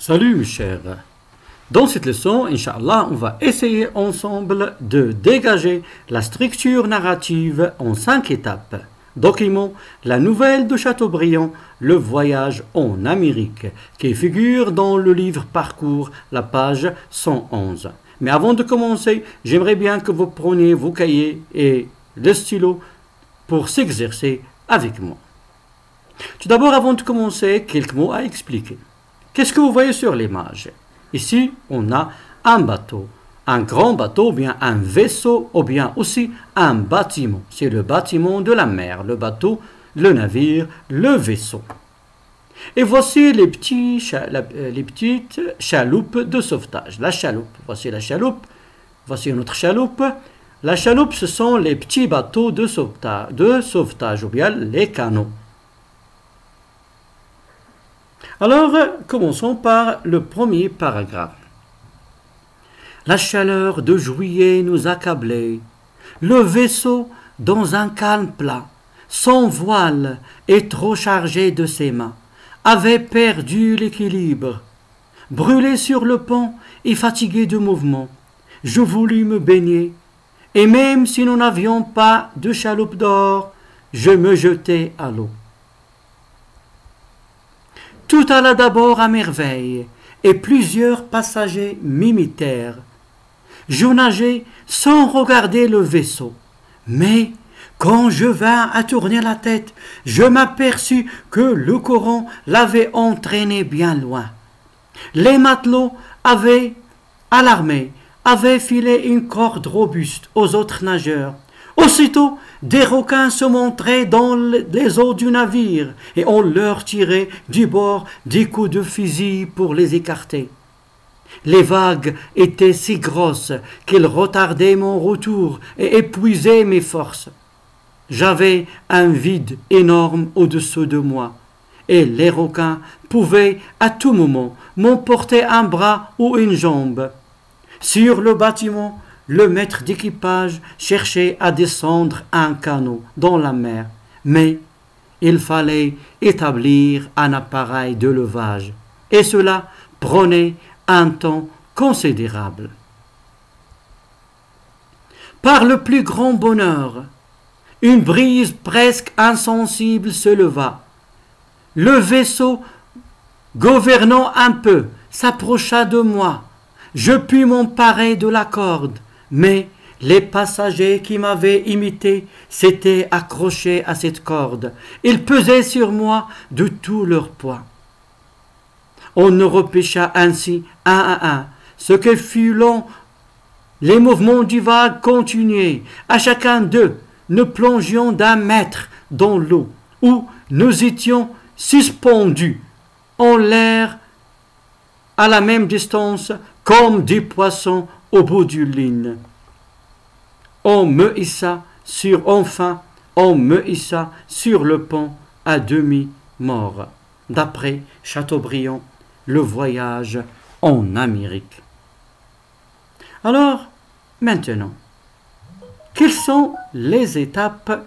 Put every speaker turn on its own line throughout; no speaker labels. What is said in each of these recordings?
Salut mes chers. Dans cette leçon, Inch'Allah, on va essayer ensemble de dégager la structure narrative en 5 étapes. Document la nouvelle de Chateaubriand, le voyage en Amérique, qui figure dans le livre Parcours, la page 111. Mais avant de commencer, j'aimerais bien que vous preniez vos cahiers et le stylo pour s'exercer avec moi. Tout d'abord, avant de commencer, quelques mots à expliquer. Qu'est-ce que vous voyez sur l'image? Ici, on a un bateau, un grand bateau, ou bien un vaisseau, ou bien aussi un bâtiment. C'est le bâtiment de la mer, le bateau, le navire, le vaisseau. Et voici les petites chaloupes de sauvetage. La chaloupe, voici la chaloupe, voici une autre chaloupe. La chaloupe, ce sont les petits bateaux de sauvetage ou bien les canots. Alors, commençons par le premier paragraphe. La chaleur de juillet nous accablait. Le vaisseau, dans un calme plat, sans voile et trop chargé de ses mâts, avait perdu l'équilibre. Brûlé sur le pont et fatigué de mouvement, je voulus me baigner, et même si nous n'avions pas de chaloupe d'or, je me jetai à l'eau. Tout alla d'abord à merveille, et plusieurs passagers m'imitèrent. Je nageai sans regarder le vaisseau, mais quand je vins à tourner la tête, je m'aperçus que le courant l'avait entraîné bien loin. Les matelots alarmés, avaient filé une corde robuste aux autres nageurs. Aussitôt, des requins se montraient dans les eaux du navire et on leur tirait du bord des coups de fusil pour les écarter. Les vagues étaient si grosses qu'elles retardaient mon retour et épuisaient mes forces. J'avais un vide énorme au-dessous de moi et les requins pouvaient à tout moment m'emporter un bras ou une jambe. Sur le bâtiment, le maître d'équipage cherchait à descendre un canot dans la mer, mais il fallait établir un appareil de levage, et cela prenait un temps considérable. Par le plus grand bonheur, une brise presque insensible se leva. Le vaisseau, gouvernant un peu, s'approcha de moi. Je pus m'emparer de la corde, mais les passagers qui m'avaient imité s'étaient accrochés à cette corde. Ils pesaient sur moi de tout leur poids. On nous repêcha ainsi un à un. Ce que fut long, les mouvements du vague continuaient. À chacun d'eux, nous plongions d'1 mètre dans l'eau, où nous étions suspendus en l'air à la même distance comme des poissons au bout d'une ligne. On me hissa sur le pont à demi mort. D'après Chateaubriand, le voyage en Amérique. Alors, maintenant, quelles sont les étapes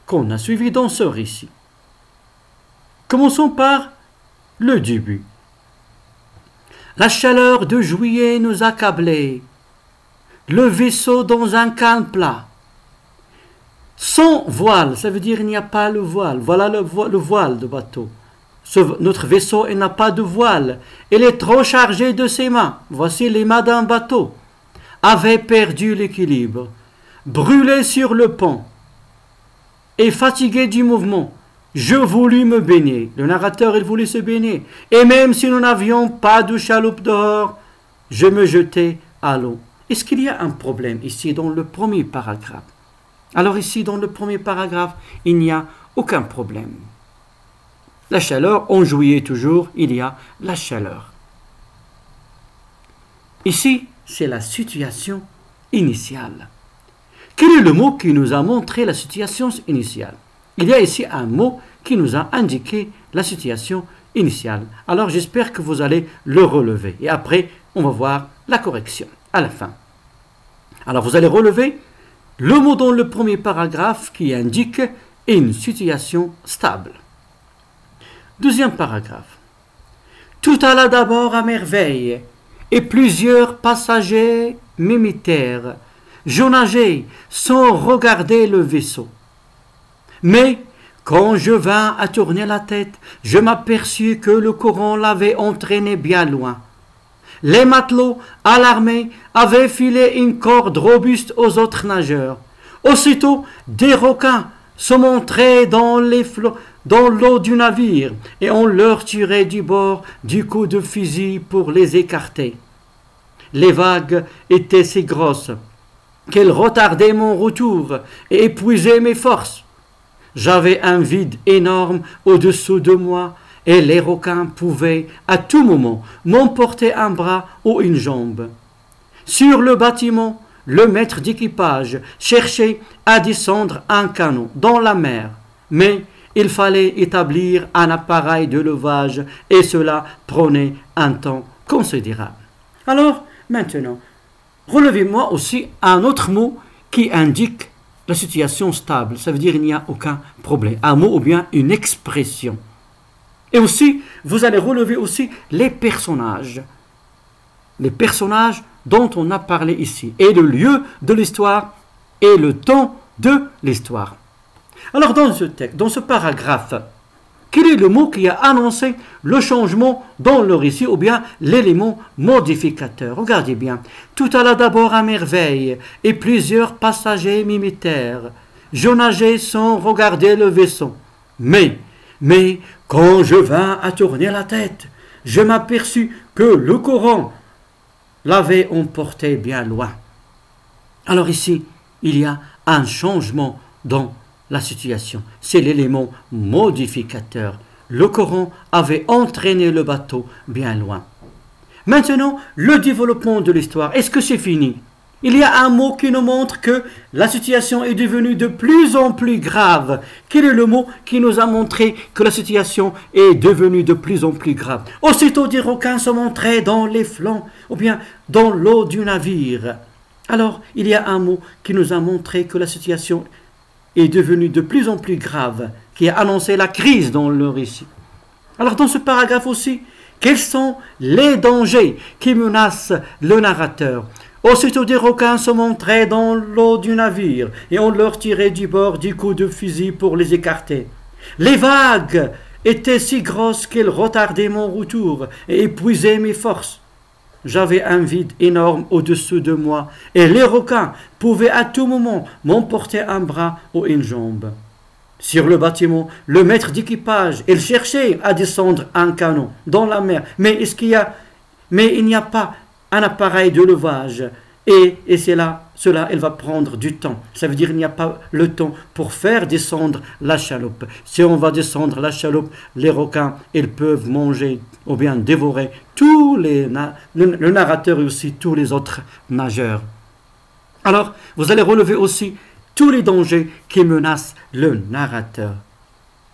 qu'on a suivies dans ce récit? Commençons par le début. La chaleur de juillet nous accablait. Le vaisseau dans un calme plat. Sans voile, ça veut dire il n'y a pas le voile. Voilà le voile de bateau. Notre vaisseau, il n'a pas de voile. Il est trop chargé de ses mâts. Voici les mâts d'un bateau. Avait perdu l'équilibre. Brûlé sur le pont. Et fatigué du mouvement. Je voulus me baigner. Le narrateur, il voulait se baigner. Et même si nous n'avions pas de chaloupe dehors, je me jetai à l'eau. Est-ce qu'il y a un problème ici dans le premier paragraphe? Alors ici, dans le premier paragraphe, il n'y a aucun problème. La chaleur, en juillet toujours, il y a la chaleur. Ici, c'est la situation initiale. Quel est le mot qui nous a montré la situation initiale? Il y a ici un mot qui nous a indiqué la situation initiale. Alors j'espère que vous allez le relever. Et après, on va voir la correction à la fin. Alors vous allez relever le mot dans le premier paragraphe qui indique une situation stable. Deuxième paragraphe. Tout alla d'abord à merveille, et plusieurs passagers m'imitèrent. Je nageai sans regarder le vaisseau. Mais quand je vins à tourner la tête, je m'aperçus que le courant l'avait entraîné bien loin. Les matelots, alarmés, avaient filé une corde robuste aux autres nageurs. Aussitôt, des requins se montraient dans l'eau du navire, et on leur tirait du bord du coup de fusil pour les écarter. Les vagues étaient si grosses qu'elles retardaient mon retour et épuisaient mes forces. J'avais un vide énorme au-dessous de moi, et les requins pouvaient à tout moment m'emporter un bras ou une jambe. Sur le bâtiment, le maître d'équipage cherchait à descendre un canot dans la mer, mais il fallait établir un appareil de levage et cela prenait un temps considérable. Alors, maintenant, relevez-moi aussi un autre mot qui indique la situation stable. Ça veut dire qu'il n'y a aucun problème. Un mot ou bien une expression. Et aussi, vous allez relever aussi les personnages. Les personnages dont on a parlé ici. Et le lieu de l'histoire et le temps de l'histoire. Alors dans ce texte, dans ce paragraphe, quel est le mot qui a annoncé le changement dans le récit ou bien l'élément modificateur? Regardez bien. Tout alla d'abord à merveille et plusieurs passagers m'imitèrent. Je nageais sans regarder le vaisseau. Mais quand je vins à tourner la tête, je m'aperçus que le courant l'avait emporté bien loin. Alors ici, il y a un changement dans la situation. C'est l'élément modificateur. Le courant avait entraîné le bateau bien loin. Maintenant, le développement de l'histoire. Est-ce que c'est fini? Il y a un mot qui nous montre que la situation est devenue de plus en plus grave. Quel est le mot qui nous a montré que la situation est devenue de plus en plus grave? Aussitôt des requins se montraient dans les flancs ou bien dans l'eau du navire. Alors, il y a un mot qui nous a montré que la situation est devenue de plus en plus grave, qui a annoncé la crise dans le récit. Alors, dans ce paragraphe aussi, quels sont les dangers qui menacent le narrateur? Aussitôt des requins se montraient dans l'eau du navire et on leur tirait du bord du coup de fusil pour les écarter. Les vagues étaient si grosses qu'elles retardaient mon retour et épuisaient mes forces. J'avais un vide énorme au-dessous de moi et les requins pouvaient à tout moment m'emporter un bras ou une jambe. Sur le bâtiment, le maître d'équipage, il cherchait à descendre un canot dans la mer, mais il n'y a pas un appareil de levage et cela il va prendre du temps. Ça veut dire qu'il n'y a pas le temps pour faire descendre la chaloupe. Si on va descendre la chaloupe, les requins, ils peuvent manger ou bien dévorer le narrateur et aussi tous les autres nageurs. Alors, vous allez relever aussi tous les dangers qui menacent le narrateur.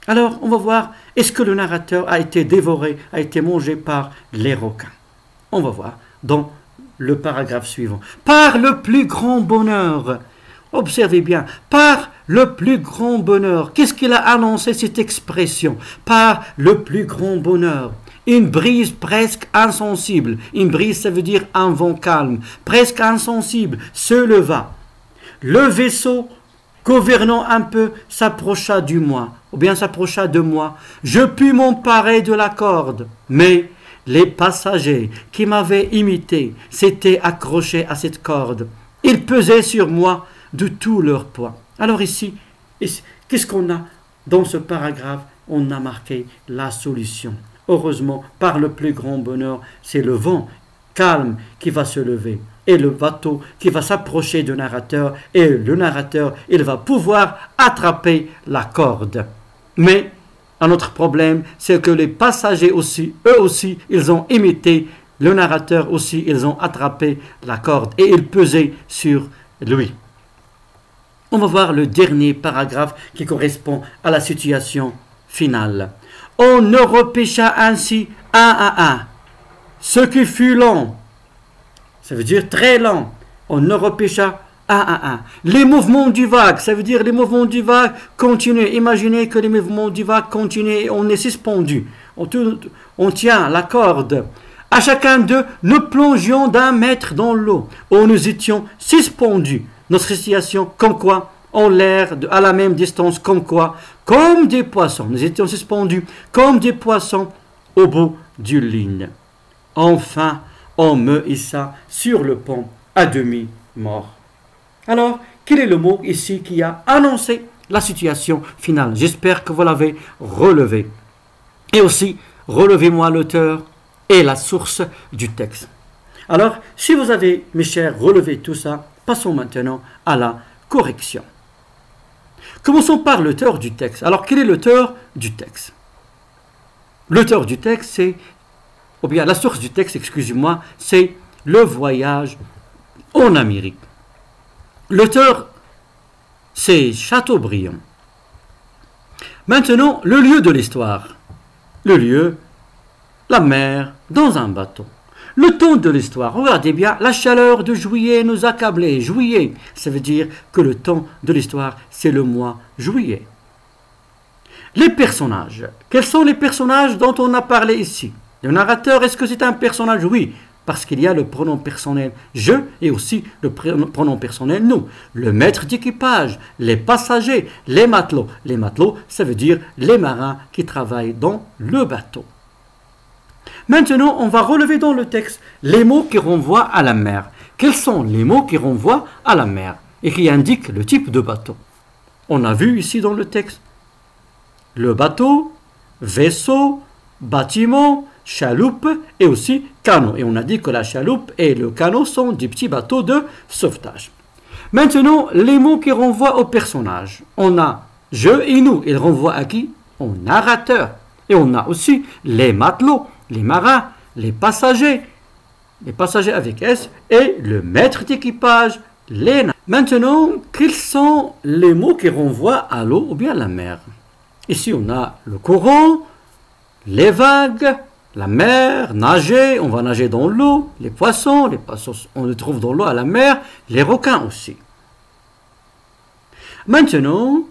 Alors, on va voir, est-ce que le narrateur a été dévoré, a été mangé par les requins? On va voir dans le paragraphe suivant. Par le plus grand bonheur, observez bien, par le plus grand bonheur, qu'est-ce qu'il a annoncé cette expression? Par le plus grand bonheur. Une brise presque insensible, une brise ça veut dire un vent calme, presque insensible, se leva. Le vaisseau, gouvernant un peu, s'approcha de moi. Je pus m'emparer de la corde, mais les passagers qui m'avaient imité s'étaient accrochés à cette corde. Ils pesaient sur moi de tout leur poids. Alors ici, qu'est-ce qu'on a dans ce paragraphe? On a marqué la solution. Heureusement, par le plus grand bonheur, c'est le vent calme qui va se lever et le bateau qui va s'approcher du narrateur et le narrateur, il va pouvoir attraper la corde. Mais un autre problème, c'est que les passagers aussi, eux aussi, ils ont imité le narrateur aussi, ils ont attrapé la corde et ils pesaient sur lui. On va voir le dernier paragraphe qui correspond à la situation finale. On ne repêcha ainsi un à un. Ce qui fut long, ça veut dire très lent, on ne repêcha un à un. Les mouvements du vague, ça veut dire les mouvements du vague continuent. Imaginez que les mouvements du vague continuent et on est suspendu. on tient la corde. À chacun d'eux, nous plongions d'un mètre dans l'eau, où nous étions suspendus. Notre situation, comme quoi, en l'air, à la même distance, comme quoi, comme des poissons. Nous étions suspendus comme des poissons au bout d'une ligne. Enfin, on me hissa sur le pont à demi mort. Alors, quel est le mot ici qui a annoncé la situation finale? J'espère que vous l'avez relevé. Et aussi, relevez-moi l'auteur et la source du texte. Alors, si vous avez, mes chers, relevé tout ça, passons maintenant à la correction. Commençons par l'auteur du texte. Alors, quel est l'auteur du texte? L'auteur du texte, c'est, ou bien la source du texte, excusez-moi, c'est le voyage en Amérique. L'auteur, c'est Chateaubriand. Maintenant, le lieu de l'histoire. Le lieu, la mer, dans un bateau. Le temps de l'histoire, regardez bien, la chaleur de juillet nous accablait. Juillet, ça veut dire que le temps de l'histoire, c'est le mois juillet. Les personnages. Quels sont les personnages dont on a parlé ici? Le narrateur, est-ce que c'est un personnage? Oui, parce qu'il y a le pronom personnel je et aussi le pronom personnel nous. Le maître d'équipage, les passagers, les matelots. Les matelots, ça veut dire les marins qui travaillent dans le bateau. Maintenant, on va relever dans le texte les mots qui renvoient à la mer. Quels sont les mots qui renvoient à la mer et qui indiquent le type de bateau? On a vu ici dans le texte le bateau, vaisseau, bâtiment, chaloupe et aussi canot. Et on a dit que la chaloupe et le canot sont des petits bateaux de sauvetage. Maintenant, les mots qui renvoient au personnage. On a je et nous. Ils renvoient à qui? Au narrateur. Et on a aussi les matelots, les marins, les passagers avec S et le maître d'équipage, les nains. Maintenant, quels sont les mots qui renvoient à l'eau ou bien à la mer? Ici, on a le courant, les vagues, la mer, nager, on va nager dans l'eau, les poissons, on les trouve dans l'eau à la mer, les requins aussi. Maintenant,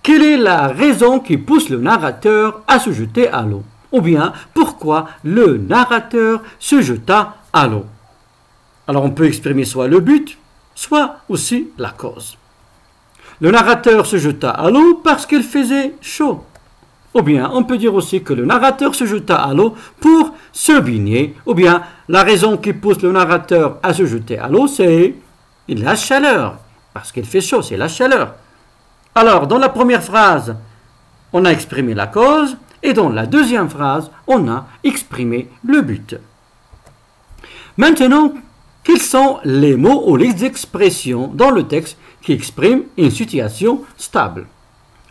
quelle est la raison qui pousse le narrateur à se jeter à l'eau? Ou bien, pourquoi le narrateur se jeta à l'eau? Alors, on peut exprimer soit le but, soit aussi la cause. Le narrateur se jeta à l'eau parce qu'il faisait chaud. Ou bien, on peut dire aussi que le narrateur se jeta à l'eau pour se baigner. Ou bien, la raison qui pousse le narrateur à se jeter à l'eau, c'est la chaleur. Parce qu'il fait chaud, c'est la chaleur. Alors, dans la première phrase, on a exprimé la cause. Et dans la deuxième phrase, on a exprimé le but. Maintenant, quels sont les mots ou les expressions dans le texte qui expriment une situation stable?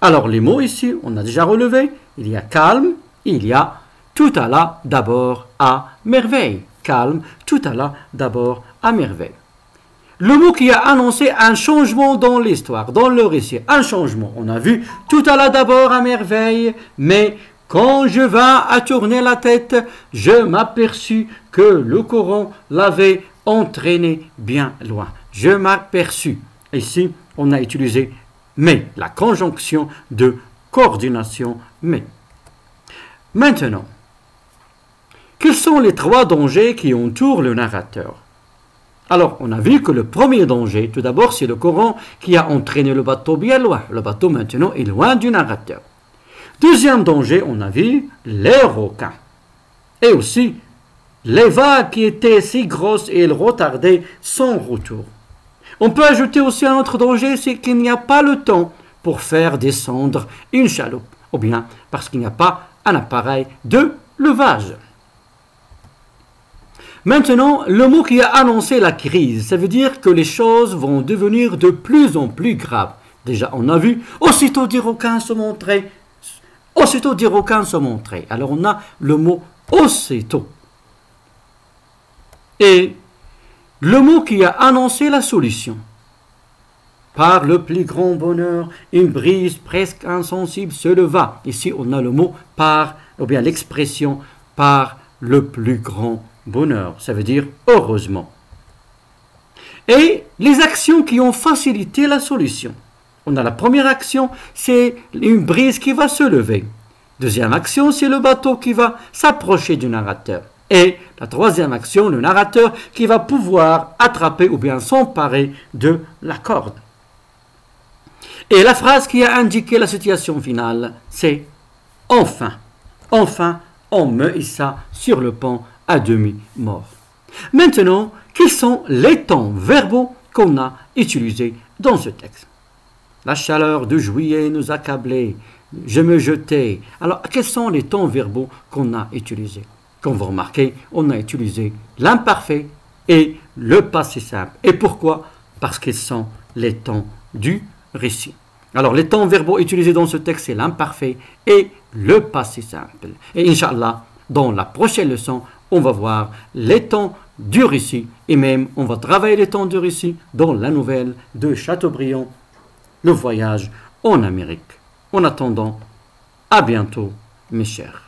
Alors, les mots ici, on a déjà relevé. Il y a calme, il y a tout alla d'abord à merveille. Calme, tout alla d'abord à merveille. Le mot qui a annoncé un changement dans l'histoire, dans le récit, un changement. On a vu tout alla d'abord à merveille, mais quand je vins à tourner la tête, je m'aperçus que le courant l'avait entraîné bien loin. Je m'aperçus. Ici, on a utilisé mais, la conjonction de coordination mais. Maintenant, quels sont les trois dangers qui entourent le narrateur? Alors, on a vu que le premier danger, tout d'abord, c'est le courant qui a entraîné le bateau bien loin. Le bateau, maintenant, est loin du narrateur. Deuxième danger, on a vu les requins. Et aussi, les vagues qui étaient si grosses et ils retardaient son retour. On peut ajouter aussi un autre danger, c'est qu'il n'y a pas le temps pour faire descendre une chaloupe. Ou bien parce qu'il n'y a pas un appareil de levage. Maintenant, le mot qui a annoncé la crise, ça veut dire que les choses vont devenir de plus en plus graves. Déjà, on a vu, aussitôt des requins se montraient. Aussitôt des requins se montraient. Alors, on a le mot aussitôt. Et le mot qui a annoncé la solution. Par le plus grand bonheur, une brise presque insensible se leva. Ici, on a le mot par, ou bien l'expression par le plus grand bonheur. Ça veut dire heureusement. Et les actions qui ont facilité la solution. On a la première action, c'est une brise qui va se lever. Deuxième action, c'est le bateau qui va s'approcher du narrateur. Et la troisième action, le narrateur qui va pouvoir attraper ou bien s'emparer de la corde. Et la phrase qui a indiqué la situation finale, c'est « Enfin, enfin, on me hissa sur le pont à demi mort ». Maintenant, quels sont les temps verbaux qu'on a utilisés dans ce texte? La chaleur de juillet nous accablait, je me jetais. Alors, quels sont les temps verbaux qu'on a utilisés? Comme vous remarquez, on a utilisé l'imparfait et le passé simple. Et pourquoi? Parce qu'ils sont les temps du récit. Alors, les temps verbaux utilisés dans ce texte, c'est l'imparfait et le passé simple. Et Inch'Allah, dans la prochaine leçon, on va voir les temps du récit et même on va travailler les temps du récit dans la nouvelle de Chateaubriand, Le voyage en Amérique. En attendant, à bientôt, mes chers.